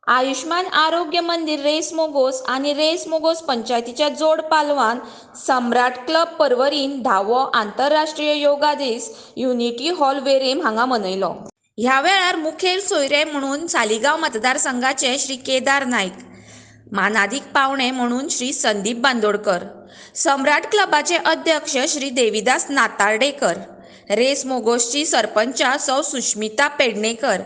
आयुष्मान आरोग्य मंदिर रेस मोगोस आणि रेस मोगोस पंचायतीच्या जोड पालवान सम्राट क्लब परवरीन 10वो आंतरराष्ट्रीय योगा दीस युनिटी हॉल वेरेम हांगा मनयलो। ह्या वेळार मुखेल सोयरे म्हणून सालिगांव मतदारसंघाचे श्री केदार नाईक, मानादीक पावणे म्हणून श्री संदीप बांदोडकर, सम्राट क्लबाचे अध्यक्ष श्री देविदास नातार्डेकर, रेस मोगोसची सरपंच सौ सुष्मिता पेडणेकर,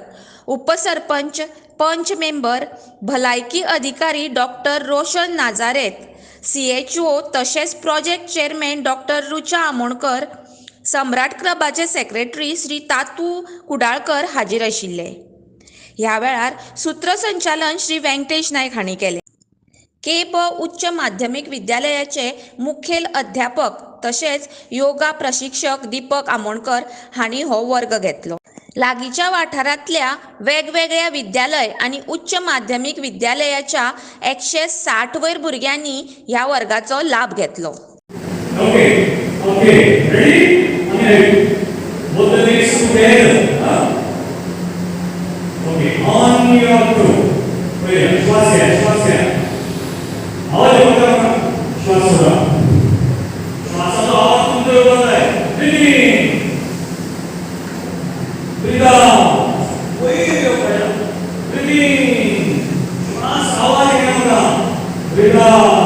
उपसरपंच पंच मेंबर, भलायकी अधिकारी डॉक्टर रोशन नाजारेत, CHO तशेंच project chairman doctor Rucha Amonkar, Samrat क्लबाचे सेक्रेटरी श्री तातू कुडाळकर हाजीर आशिल्ले। ह्या वेळार सूत्रसंचालन श्री वेंकटेश नायक हांणी केले। केप उच्च माध्यमिक विद्यालयाचे मुखेल अध्यापक तशेंच योगा प्रशिक्षक दीपक आमोणकर हांणी हो वर्ग घेतलो। लागींच्या वाठारांतल्या वेगवेगळ्या विद्यालय आणि उच्च माध्यमिक विद्यालयाच्या 160 वयर भुरग्यांनी ह्या वर्गाचो लाभ घेतलो। Okay, ready? Both the legs together. Okay, on your two. Wait, श्वास घ्या. आवाज येतो का? श्वास सोडा. श्वासाचा आवाज तुमच्या डोक्यात आहे. Breathe out. Breathe in. श्वास आवाज येतो का? Breathe out.